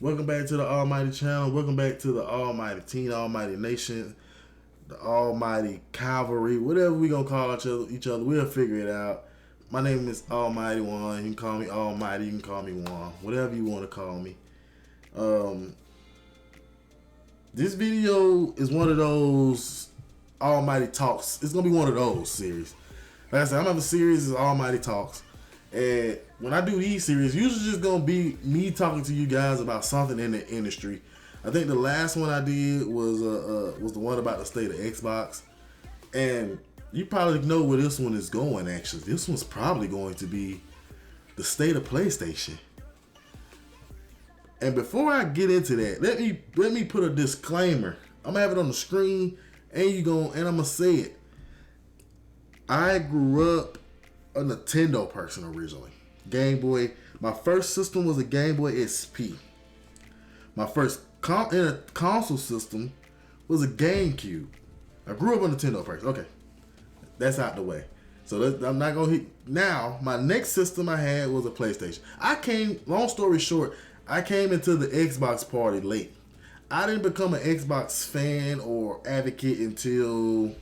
Welcome back to the Almighty Channel. Welcome back to the Almighty Teen, Almighty Nation, the Almighty Cavalry, whatever we gonna call each other. We'll figure it out. My name is Almighty One. You can call me Almighty. You can call me Juan. Whatever you want to call me. This video is one of those Almighty Talks. It's gonna be one of those series. Like I said, I'm having a series is Almighty Talks. And when I do these series, usually just gonna be me talking to you guys about something in the industry. I think the last one I did was the one about the state of Xbox, and you probably know where this one is going. Actually, this one's probably going to be the state of PlayStation. And before I get into that, let me put a disclaimer. I'm gonna have it on the screen, and I'm gonna say it. I grew up a Nintendo person originally. Game Boy. My first system was a Game Boy SP. My first console system was a GameCube. I grew up a Nintendo person. Okay, that's out the way. So I'm not gonna hit. Now my next system I had was a PlayStation. Long story short, I came into the Xbox party late. I didn't become an Xbox fan or advocate until,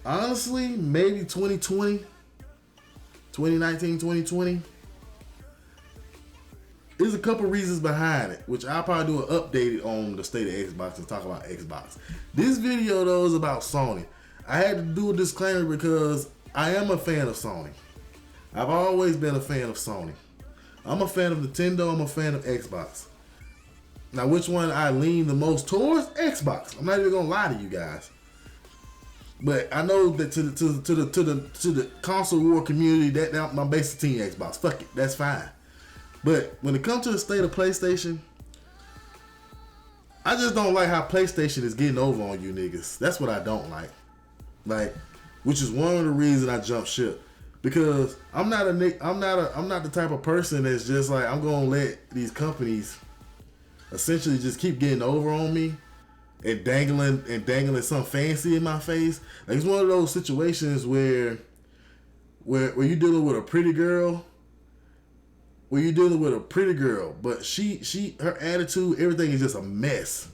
honestly, maybe 2019, 2020. There's a couple reasons behind it, which I'll probably do an update on the state of Xbox and talk about Xbox. This video, though, is about Sony. I had to do a disclaimer because I am a fan of Sony. I've always been a fan of Sony. I'm a fan of Nintendo. I'm a fan of Xbox. Now, which one I lean the most towards? Xbox. I'm not even gonna lie to you guys. But I know that to the console war community, that my basic team Xbox. Fuck it, that's fine. But when it comes to the state of PlayStation, I just don't like how PlayStation is getting over on you niggas. That's what I don't like. Which is one of the reasons I jumped ship, because I'm not the type of person that's just like, I'm gonna let these companies essentially just keep getting over on me and dangling something fancy in my face. Like, it's one of those situations where you're dealing with a pretty girl, but her attitude, everything is just a mess.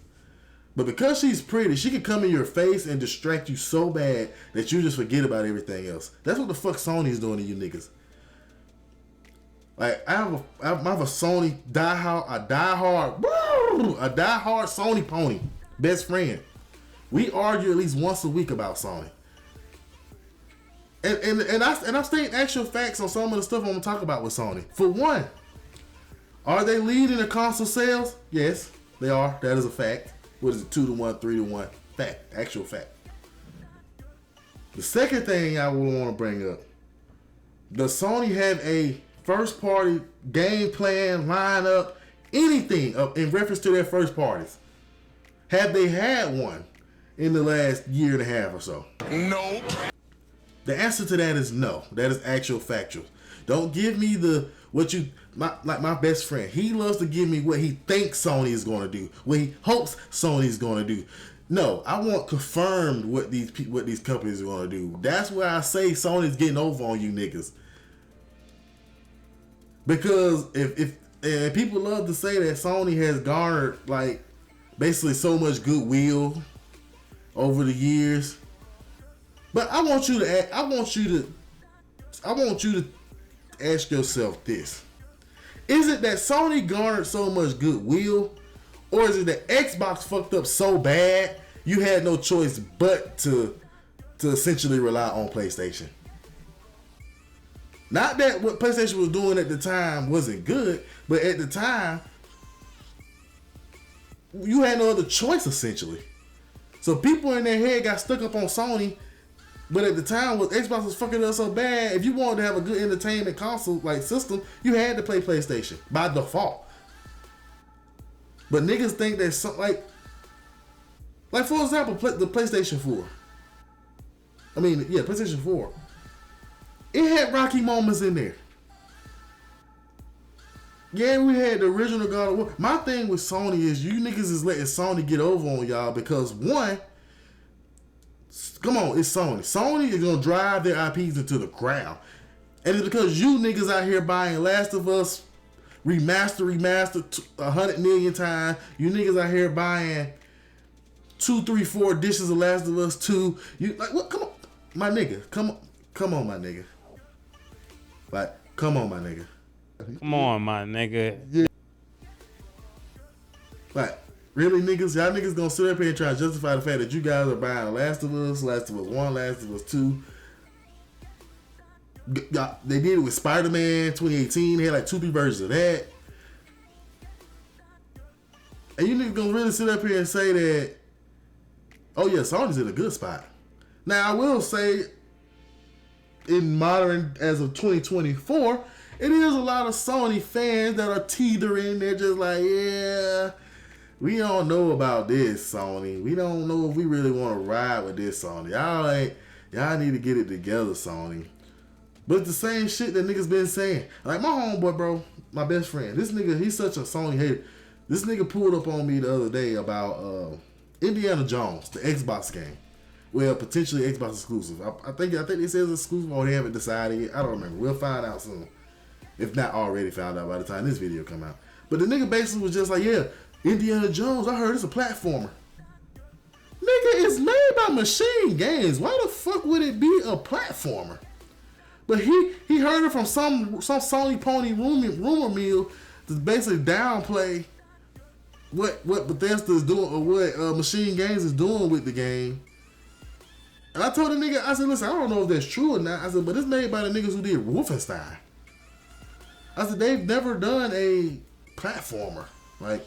But because she's pretty, she can come in your face and distract you so bad that you just forget about everything else. That's what the fuck Sony's doing to you niggas. Like, I have a Sony diehard Sony pony. Best friend. We argue at least once a week about Sony. And I'm stating actual facts on some of the stuff I'm gonna talk about with Sony. For one, are they leading the console sales? Yes, they are. That is a fact. What is it? 2-1, 3-1? Fact. Actual fact. The second thing I would want to bring up: does Sony have a first party game plan, lineup, anything in reference to their first parties? Have they had one in the last year and a half or so? No. The answer to that is no. That is actual factual. Don't give me my best friend. He loves to give me what he thinks Sony is going to do, what he hopes Sony is going to do. No, I want confirmed what these companies are going to do. That's where I say Sony's getting over on you niggas. Because if people love to say that Sony has garnered basically so much goodwill over the years, but I want you to ask yourself this: is it that Sony garnered so much goodwill, or is it that Xbox fucked up so bad you had no choice but to essentially rely on PlayStation? Not that what PlayStation was doing at the time wasn't good, but at the time you had no other choice essentially. So people in their head got stuck up on Sony, but at the time when Xbox was fucking up so bad, if you wanted to have a good entertainment console system, you had to play PlayStation by default. But niggas think that like for example, the PlayStation 4. PlayStation 4. It had rocky moments in there. Yeah, we had the original God of War. My thing with Sony is you niggas is letting Sony get over on y'all because, one, come on, it's Sony. Sony is going to drive their IPs into the ground. And it's because you niggas out here buying Last of Us remaster 100 million times. You niggas out here buying 2, 3, 4 editions of Last of Us 2. You like what? Come on, my nigga. Come on, my nigga. Like, come on, my nigga. Come on, my nigga. Yeah. Like, really, niggas? Y'all niggas gonna sit up here and try to justify the fact that you guys are buying Last of Us 1, Last of Us 2. They did it with Spider-Man 2018. They had like 2, 3 versions of that. And you niggas gonna really sit up here and say that, oh yeah, Sony's in a good spot. Now, I will say, in modern, as of 2024, it is a lot of Sony fans that are teetering. They're just like, yeah, we don't know about this, Sony. We don't know if we really want to ride with this, Sony. Y'all need to get it together, Sony. But it's the same shit that niggas been saying. Like, my homeboy, bro, my best friend, this nigga, he's such a Sony hater. This nigga pulled up on me the other day about Indiana Jones, the Xbox game. Well, potentially Xbox exclusive. I think they say it's exclusive, or they haven't decided yet. I don't remember. We'll find out soon. If not already found out by the time this video come out. But the nigga basically was just like, yeah, Indiana Jones, I heard it's a platformer. Nigga, it's made by Machine Games. Why the fuck would it be a platformer? But he heard it from some Sony Pony rumor mill to basically downplay what Bethesda is doing, or what Machine Games is doing with the game. And I told the nigga, I said, listen, I don't know if that's true or not. I said, but it's made by the niggas who did Wolfenstein. I said, they've never done a platformer. Like,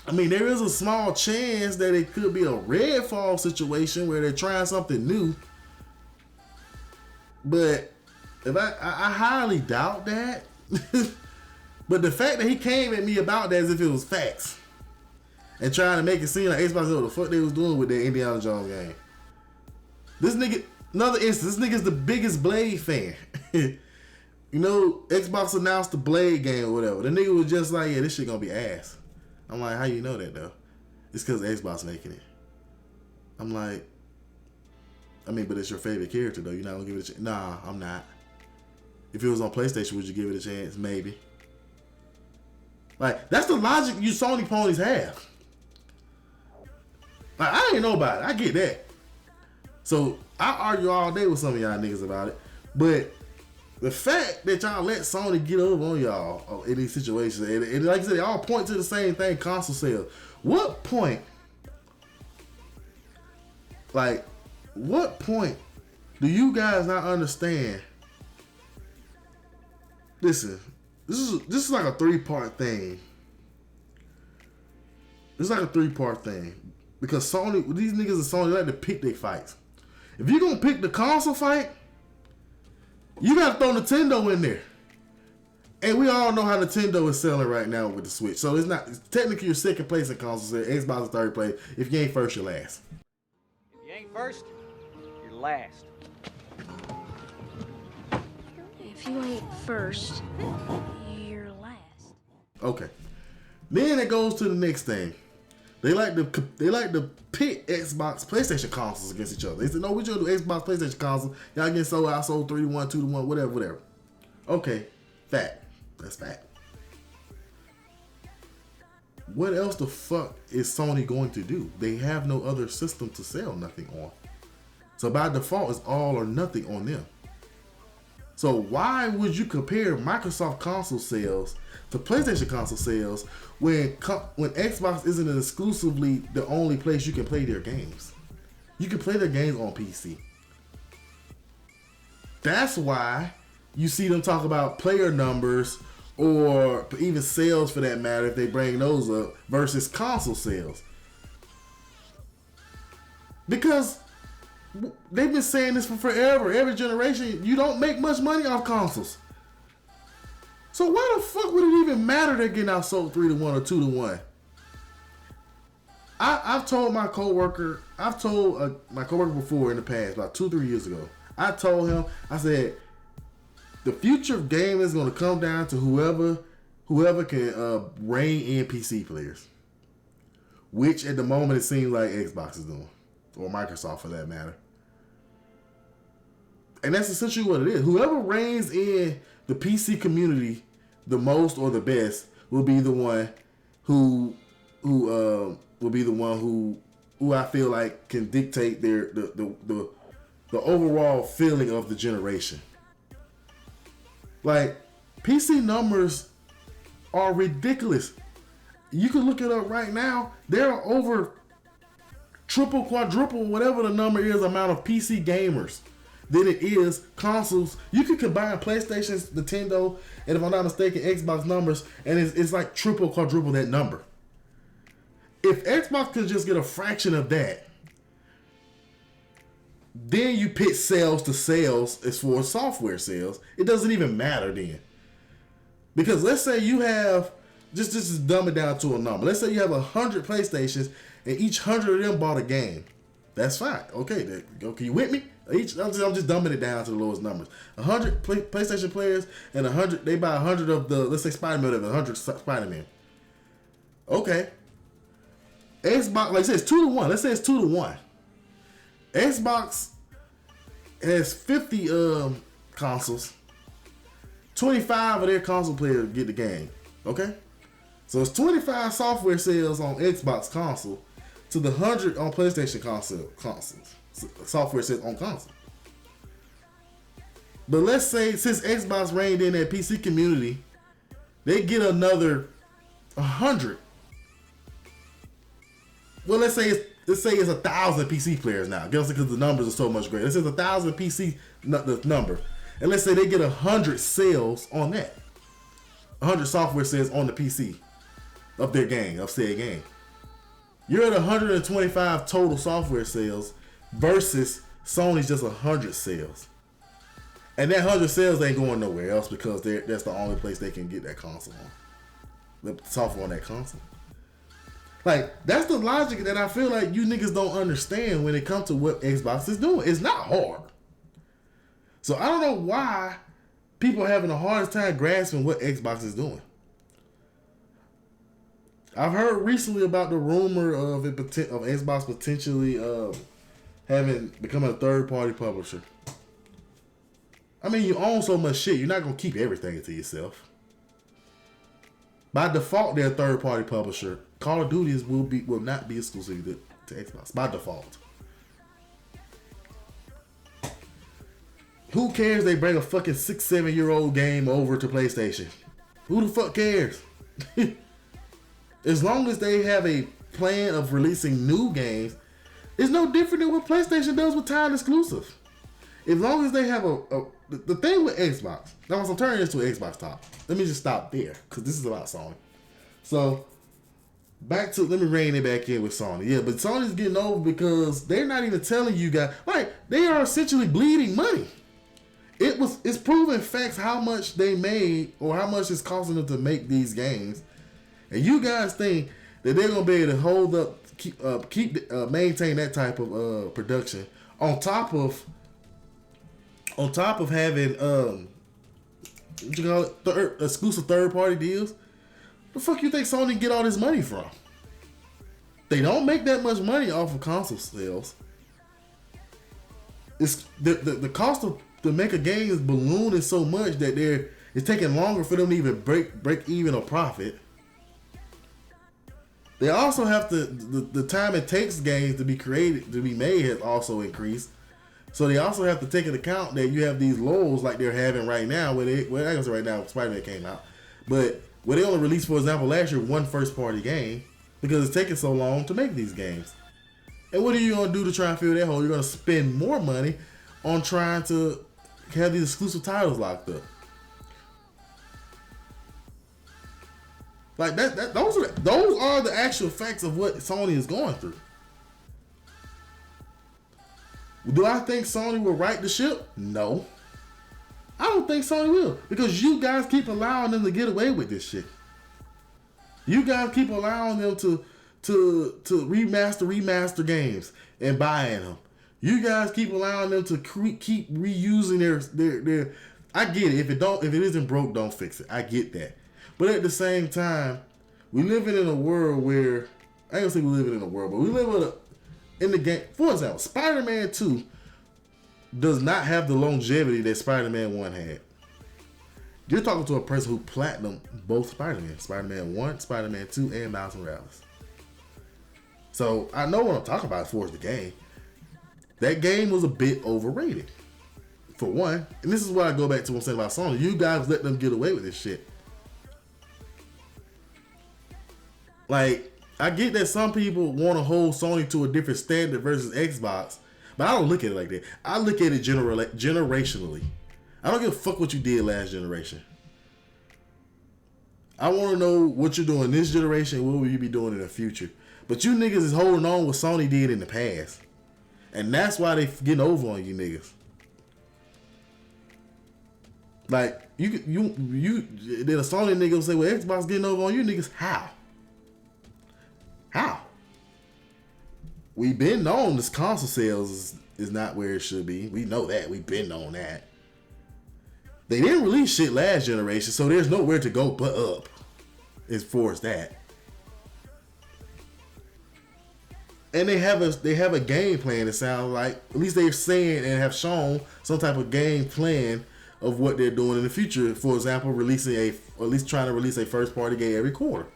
I mean, there is a small chance that it could be a Redfall situation where they're trying something new. But if I highly doubt that. But the fact that he came at me about that as if it was facts and trying to make it seem like Xbox knew what the fuck they was doing with their Indiana Jones game. This nigga, another instance, this nigga's the biggest Blade fan. You know, Xbox announced the Blade game or whatever. The nigga was just like, yeah, this shit gonna be ass. I'm like, how you know that though? It's because Xbox making it. I'm like, I mean, but it's your favorite character though. You're not gonna give it a chance? Nah, I'm not. If it was on PlayStation, would you give it a chance? Maybe. Like, that's the logic you Sony ponies have. Like, I ain't know about it. I get that. So, I argue all day with some of y'all niggas about it. But the fact that y'all let Sony get over on y'all in these situations, and like I said, they all point to the same thing, console sales. What point do you guys not understand? Listen, this is like a 3-part thing. It's like a 3-part thing. Because Sony, these niggas are Sony, they like to pick their fights. If you're gonna pick the console fight, you gotta throw Nintendo in there. And we all know how Nintendo is selling right now with the Switch. So it's technically your second place in console sales. Xbox is third place. If you ain't first, you're last. If you ain't first, you're last. If you ain't first, you're last. Okay. Then it goes to the next thing. They like to pit Xbox, PlayStation consoles against each other. They said, no, we just do Xbox, PlayStation consoles. Y'all getting sold out, sold 3-1, 2-1, whatever. Okay, fact. That's fact. What else the fuck is Sony going to do? They have no other system to sell nothing on. So by default, it's all or nothing on them. So why would you compare Microsoft console sales to PlayStation console sales when Xbox isn't exclusively the only place you can play their games? You can play their games on PC. That's why you see them talk about player numbers, or even sales for that matter, if they bring those up, versus console sales. Because they've been saying this for forever. Every generation, you don't make much money off consoles. So why the fuck would it even matter they're getting out sold 3-1 or 2-1? I've told my coworker before in the past, about 2-3 years ago. I told him, I said, the future of gaming is going to come down to whoever can rein in PC players, which at the moment it seems like Xbox is doing, or Microsoft for that matter. And that's essentially what it is. Whoever reins in the PC community the most or the best will be the one who I feel like can dictate the overall feeling of the generation. Like, PC numbers are ridiculous. You can look it up right now. There are over triple, quadruple, whatever the number is, amount of PC gamers than it is consoles. You can combine PlayStation's, Nintendo, and if I'm not mistaken, Xbox numbers, and it's like triple, quadruple that number. If Xbox could just get a fraction of that, then you pit sales to sales as far as software sales. It doesn't even matter then. Because let's say you have, just dumb it down to a number. Let's say you have 100 PlayStations and each 100 of them bought a game. That's fine. Okay, okay, you with me? I'm just dumbing it down to the lowest numbers. 100 PlayStation players and 100, they buy 100 of the, let's say Spider-Man, 100 Spider-Man. Okay. Xbox, like I said, it's 2-1. Let's say it's 2-1. Xbox has 50 consoles. 25 of their console players get the game. Okay? So it's 25 software sales on Xbox console to the 100 on PlayStation consoles. Software sales on console. But let's say since Xbox reigned in that PC community, they get another 100. Well, let's say it's 1,000 PC players now. Because the numbers are so much greater. Let's say it's 1,000 PC the number. And let's say they get 100 sales on that. 100 software sales on the PC of their game, of said game. You're at 125 total software sales versus Sony's just 100 sales. And that 100 sales ain't going nowhere else because that's the only place they can get that console on. The software on that console. Like, that's the logic that I feel like you niggas don't understand when it comes to what Xbox is doing. It's not hard. So I don't know why people are having the hardest time grasping what Xbox is doing. I've heard recently about the rumor of Xbox potentially becoming a third-party publisher. I mean, you own so much shit, you're not gonna keep everything to yourself. By default, they're a third-party publisher. Call of Duty will not be exclusive to Xbox by default. Who cares they bring a fucking 6-7-year-old game over to PlayStation? Who the fuck cares? As long as they have a plan of releasing new games, it's no different than what PlayStation does with timed exclusive. As long as they have the thing with Xbox. Now, I'm turning this to an Xbox talk. Let me just stop there because this is about Sony. So, let me rein it back in with Sony. Yeah, but Sony's getting over because they're not even telling you guys, like, they are essentially bleeding money. It's proven facts how much they made or how much it's costing them to make these games. And you guys think that they're gonna be able to hold up, maintain that type of production on top of having what you call it, exclusive third-party deals. The fuck you think Sony get all this money from? They don't make that much money off of console sales. It's the cost to make a game is ballooning so much that it's taking longer for them to even break even or profit. They also have to the time it takes games to be created, to be made, has also increased. So they also have to take into account that you have these lulls like they're having right now, I guess right now Spider-Man came out, but where they only released, for example, last year one first-party game because it's taking so long to make these games. And what are you gonna do to try and fill that hole? You're gonna spend more money on trying to have these exclusive titles locked up. Like those are the actual facts of what Sony is going through. Do I think Sony will right the ship? No. I don't think Sony will. Because you guys keep allowing them to get away with this shit. You guys keep allowing them to remaster games and buying them. You guys keep allowing them to keep reusing their I get it. If it isn't broke, don't fix it. I get that. But at the same time, we living in a world where, I ain't gonna say we living in a world, but we live in the game. For example, Spider-Man 2 does not have the longevity that Spider-Man 1 had. You're talking to a person who platinum both Spider-Man. Spider-Man 1, Spider-Man 2, and Miles Morales. So I know what I'm talking about as far as the game. That game was a bit overrated. For one, and this is what I go back to what I'm saying about Sony. You guys let them get away with this shit. Like, I get that some people want to hold Sony to a different standard versus Xbox, but I don't look at it like that. I look at it generationally. I don't give a fuck what you did last generation. I want to know what you're doing this generation. What will you be doing in the future? But you niggas is holding on what Sony did in the past, and that's why they getting over on you niggas. Like you then a Sony nigga will say, "Well, Xbox getting over on you niggas." How? We've been known this console sales is not where it should be. We know that. We've been known that. They didn't release shit last generation, so there's nowhere to go but up as far as that. And they have a game plan. It sounds like, at least they're saying and have shown some type of game plan of what they're doing in the future. For example, or at least trying to release a first party game every quarter.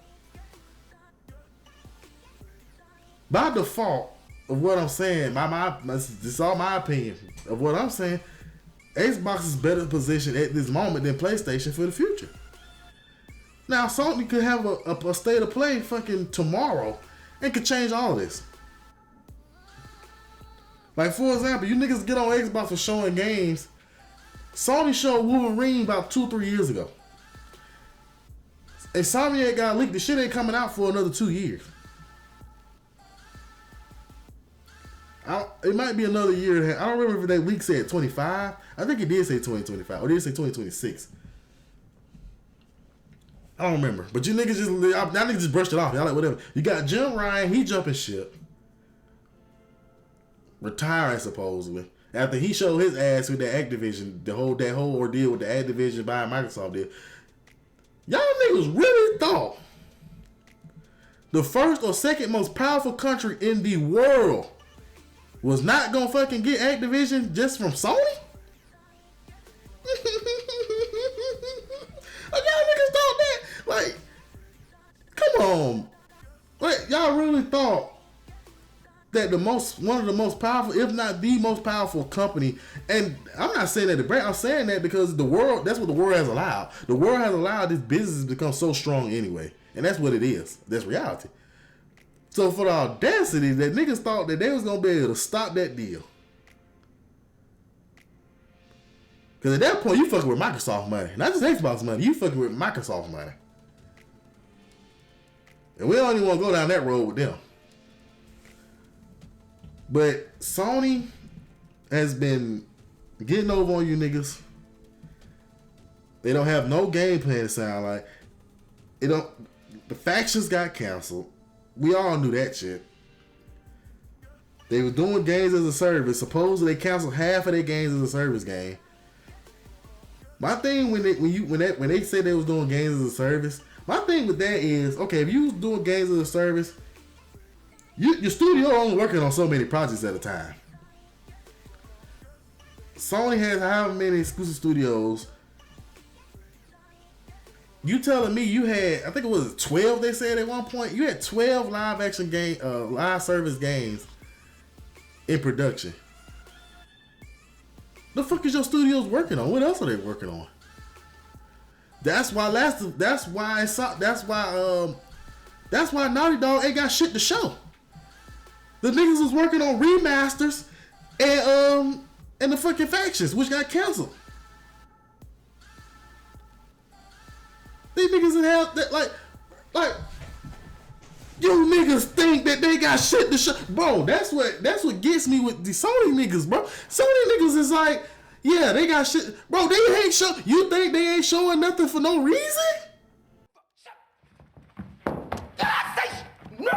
By default of what I'm saying, this is all my opinion of what I'm saying. Xbox is better positioned at this moment than PlayStation for the future. Now, Sony could have a state of play fucking tomorrow and could change all of this. Like, for example, you niggas get on Xbox for showing games. Sony showed Wolverine about 2-3 years ago. Insomniac got leaked. The shit ain't coming out for another 2 years. It might be another year. I don't remember if that leak said 25. I think it did say 2025. Or did it say 2026? I don't remember. But you niggas just brushed it off. Y'all like, whatever. You got Jim Ryan. He jumping ship. Retiring, supposedly. After he showed his ass with the Activision, that whole ordeal with the Activision buying Microsoft deal. Y'all niggas really thought the first or second most powerful country in the world was not gonna fucking get Activision just from Sony? Like, y'all niggas thought that? Like, come on. Like, y'all really thought that one of the most powerful, if not the most powerful company, and I'm not saying that to brag, I'm saying that because that's what the world has allowed. The world has allowed this business to become so strong anyway. And that's what it is. That's reality. So for the audacity that niggas thought that they was gonna be able to stop that deal. Because at that point, you fucking with Microsoft money. Not just Xbox money, you fucking with Microsoft money. And we don't even want to go down that road with them. But Sony has been getting over on you niggas. They don't have no game plan, to sound like. The factions got canceled. We all knew that shit. They were doing games as a service. Supposedly they canceled half of their games as a service game. My thing when they said they was doing games as a service, my thing with that is, okay, if you was doing games as a service, your studio only working on so many projects at a time. Sony has however many exclusive studios. You telling me you had, I think it was 12 they said at one point, you had 12 live service games in production. The fuck is your studios working on? What else are they working on? That's why Naughty Dog ain't got shit to show. The niggas was working on remasters and the fucking factions, which got canceled. These niggas in hell, like, you niggas think that they got shit to show, bro. That's what gets me with the Sony niggas, bro. Sony niggas is like, yeah, they got shit, bro. They ain't show. You think they ain't showing nothing for no reason? Did I say no?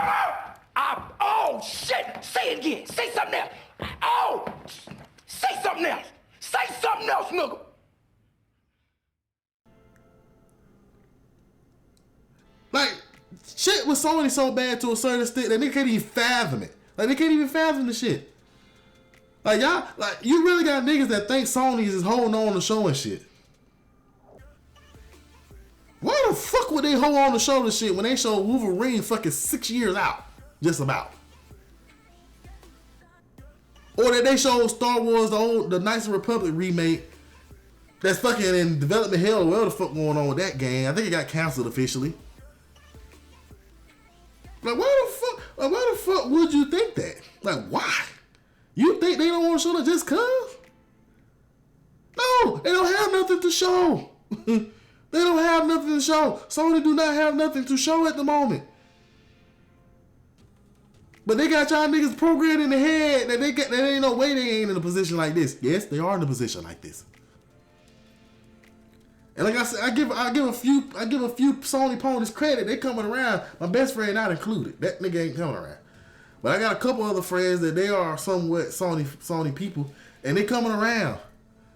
Oh shit! Say it again. Say something else. Oh, say something else. Say something else, nigga. Like, shit with Sony so bad to a certain extent that they can't even fathom it. Like, they can't even fathom the shit. Like, y'all, like, you really got niggas that think Sony is holding on to showing shit. put their hoe on the shoulder shit when they show Wolverine fucking 6 years out, just about. Or that they show Star Wars, the Knights of the Republic remake that's fucking in development hell, or whatever the fuck going on with that game. I think it got canceled officially. Like, why the fuck would you think that? Like, why? You think they don't want to show that just cause? No, they don't have nothing to show. They don't have nothing to show. Sony do not have nothing to show at the moment. But they got y'all niggas programmed in the head that there ain't no way they ain't in a position like this. Yes, they are in a position like this. And like I said, I give a few Sony ponies credit. They coming around. My best friend not included. That nigga ain't coming around. But I got a couple other friends that they are somewhat Sony people, and they coming around.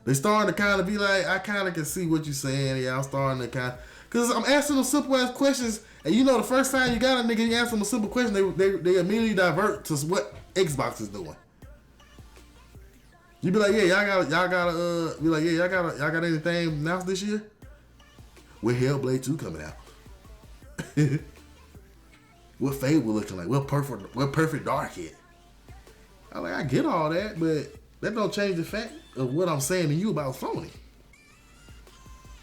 They starting to kind of be like, I kind of can see what you're saying. Yeah, I'm starting to kind of, because I'm asking them simple ass questions, and you know the first time you got a nigga, you ask them a simple question, they immediately divert to what Xbox is doing. You be like, yeah, y'all got anything announced this year? With Hellblade 2 coming out. What Fable looking like? What Perfect Dark yet? I get all that, but that don't change the fact of what I'm saying to you about Sony.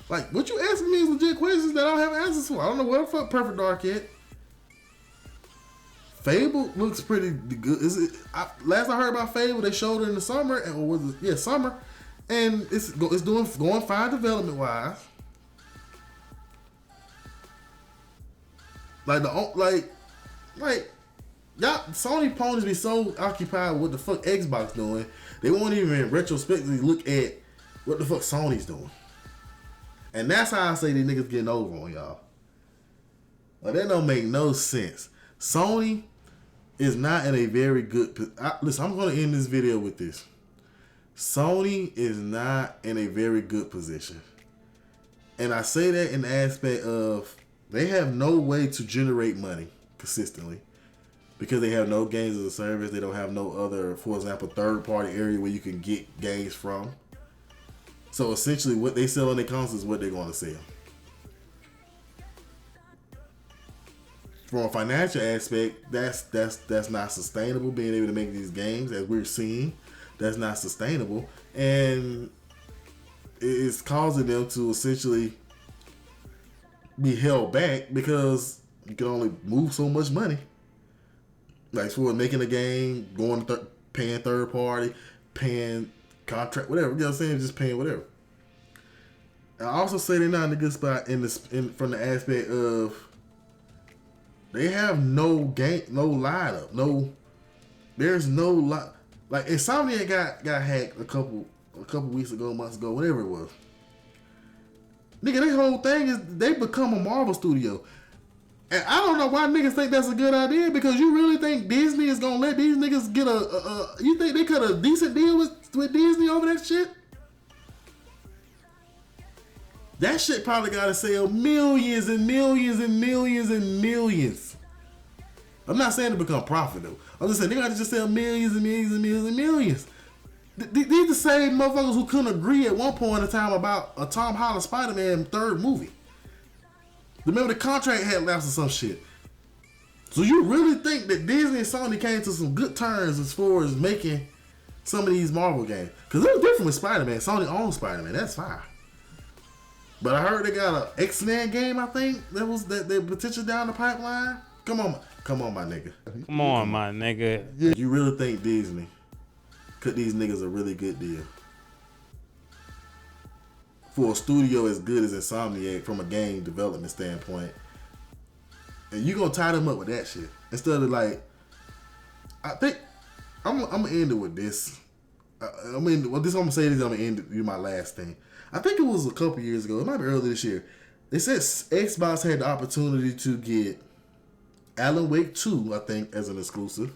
Like, what you asking me is legit questions that I don't have answers for. I don't know what the fuck Perfect Dark yet. Fable looks pretty good. Last I heard about Fable, they showed it in the summer, or was it? Yeah, summer, and it's going fine development wise. Like y'all Sony ponies be so occupied with what the fuck Xbox doing, they won't even retrospectively look at what the fuck Sony's doing. And that's how I say these niggas getting over on y'all. Like, that don't make no sense. Sony is not in a very good... Listen, I'm going to end this video with this. Sony is not in a very good position. And I say that in the aspect of they have no way to generate money consistently because they have no games as a service. They don't have no other, for example, third-party area where you can get games from. So essentially what they sell on their consoles is what they're going to sell. From a financial aspect, that's not sustainable, being able to make these games, as we're seeing. That's not sustainable. And it's causing them to essentially be held back because you can only move so much money. Like, for making a game, paying third party, paying contract, whatever, you know what I'm saying? Just paying whatever. I also say they're not in a good spot from the aspect of they have no game, no lineup, there's no lot. Like, Insomniac got hacked a couple weeks ago, months ago, whatever it was. Nigga, their whole thing is they become a Marvel studio. And I don't know why niggas think that's a good idea, because you really think Disney is gonna let these niggas get you think they cut a decent deal with Disney over that shit? That shit probably gotta sell millions and millions and millions and millions. I'm not saying to become profitable. I'm just saying they gotta just sell millions and millions and millions and millions. These the same motherfuckers who couldn't agree at one point in time about a Tom Holland Spider-Man third movie. Remember the contract had lapsed or some shit. So you really think that Disney and Sony came to some good terms as far as making some of these Marvel games? Because it was different with Spider-Man. Sony owns Spider-Man. That's fine. But I heard they got an X-Men game, I think, that potential down the pipeline. Come on, my nigga. Come on, my nigga. You really think Disney cut these niggas a really good deal for a studio as good as Insomniac from a game development standpoint, and you gonna tie them up with that shit instead of, like, I think I'm gonna end it with this. I'm gonna say this. I'm gonna end it with my last thing. I think it was a couple years ago. It might be early this year. They said Xbox had the opportunity to get Alan Wake 2, I think, as an exclusive.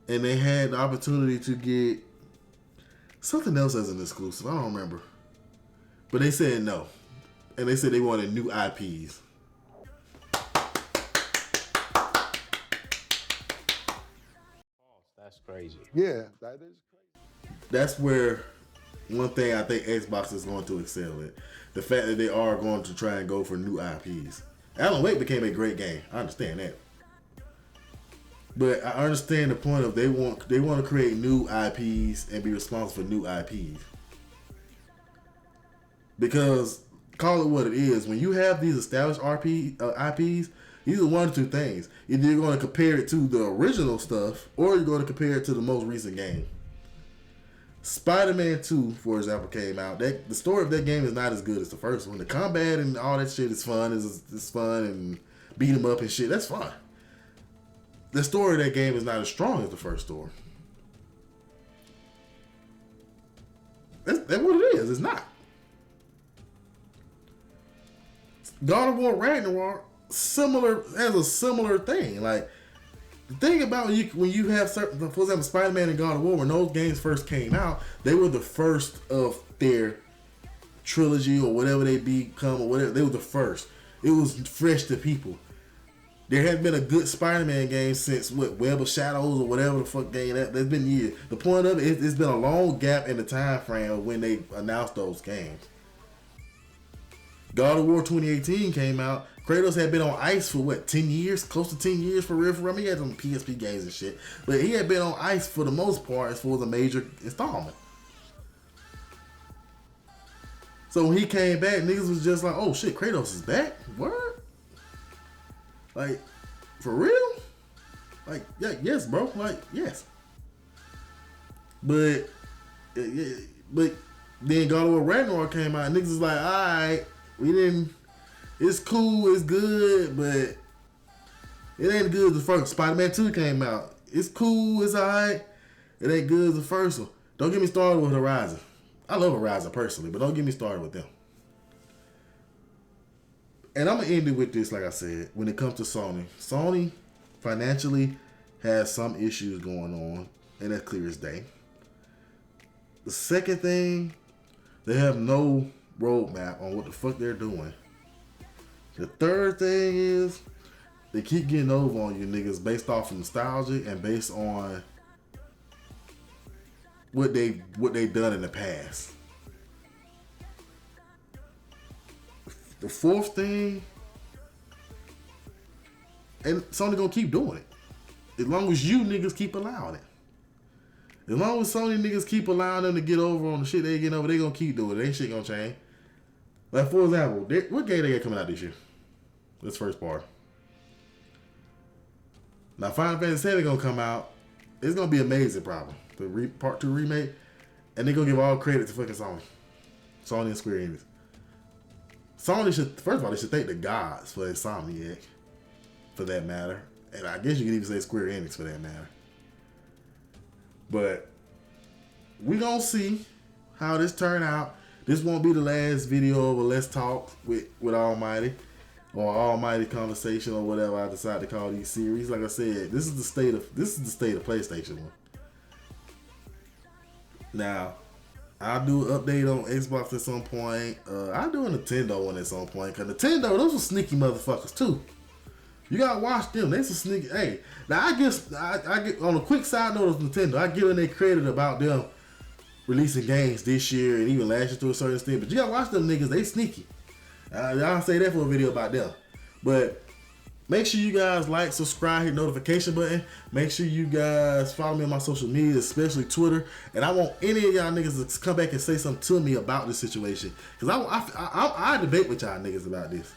And they had the opportunity to get something else as an exclusive. I don't remember. But they said no. And they said they wanted new IPs. That's crazy. Yeah, that is crazy. That's where one thing I think Xbox is going to excel at. The fact that they are going to try and go for new IPs. Alan Wake became a great game. I understand that. But I understand the point of they want to create new IPs and be responsible for new IPs. Because call it what it is. When you have these established IPs, these are one or two things. Either you're going to compare it to the original stuff, or you're going to compare it to the most recent game. Spider-Man 2, for example, came out. The story of that game is not as good as the first one. The combat and all that shit is fun. It's fun and beat 'em up and shit. That's fun. The story of that game is not as strong as the first story. That's what it is. It's not. God of War Ragnarok has a similar thing. Like, the thing about when you have certain, for example, Spider-Man and God of War, when those games first came out, they were the first of their trilogy or whatever they become or whatever. They were the first. It was fresh to people. There hadn't been a good Spider-Man game since Web of Shadows or whatever the fuck game that. There's been years. The point of it's been a long gap in the time frame of when they announced those games. God of War 2018 came out. Kratos had been on ice for 10 years? Close to 10 years for real. I mean, he had some PSP games and shit. But he had been on ice for the most part as far as a major installment. So when he came back, niggas was just like, oh shit, Kratos is back? What? Like, for real? Like, yeah, yes, bro. Like, yes. But then God of War Ragnarok came out, and niggas was like, alright, it's cool, it's good, but it ain't good as the first. Spider-Man 2 came out. It's cool, it's alright. It ain't good as the first one. Don't get me started with Horizon. I love Horizon personally, but don't get me started with them. And I'm going to end it with this, like I said, when it comes to Sony. Sony financially has some issues going on, and that's clear as day. The second thing, they have no roadmap on what the fuck they're doing. The third thing is, they keep getting over on you niggas based off of nostalgia and based on what they done in the past. The fourth thing, and Sony gonna keep doing it. As long as you niggas keep allowing it. As long as Sony niggas keep allowing them to get over on the shit they getting over, they gonna keep doing it. Ain't shit gonna change. Like, for example, what game they got coming out this year? This first part. Now, Final Fantasy VII gonna come out. It's gonna be amazing, probably. The Part 2 remake. And they gonna give all credit to fucking Sony. Sony and Square Enix. Sony should, first of all, they should thank the gods for Insomniac, for that matter. And I guess you could even say Square Enix for that matter. But we gonna see how this turn out. This won't be the last video of a Let's Talk with Almighty, or Almighty Conversation, or whatever I decide to call these series. Like I said, this is the state of PlayStation 1. Now, I'll do an update on Xbox at some point. I'll do a Nintendo one at some point. Cause Nintendo, those were sneaky motherfuckers too. You gotta watch them. They some sneaky. Hey, now I get on a quick side note of Nintendo. I give them their credit about them releasing games this year and even last year to a certain extent. But you gotta watch them niggas. They sneaky. I'll say that for a video about them. But make sure you guys like, subscribe, hit notification button. Make sure you guys follow me on my social media, especially Twitter. And I want any of y'all niggas to come back and say something to me about this situation. Because I debate with y'all niggas about this.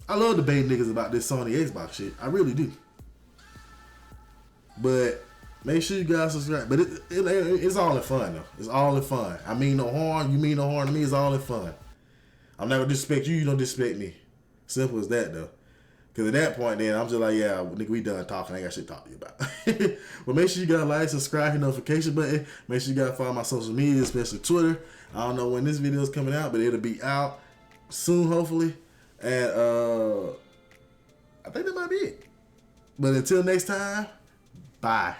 I love debating niggas about this Sony Xbox shit. I really do. But make sure you guys subscribe. But it's all in fun, though. It's all in fun. I mean no harm. You mean no harm to me. It's all in fun. I'm not going to disrespect you. You don't disrespect me. Simple as that, though. Because at that point, then, I'm just like, yeah, nigga, we done talking. I ain't got shit to talk to you about. But make sure you guys like, subscribe, hit notification button. Make sure you guys follow my social media, especially Twitter. I don't know when this video is coming out, but it'll be out soon, hopefully. And I think that might be it. But until next time, bye.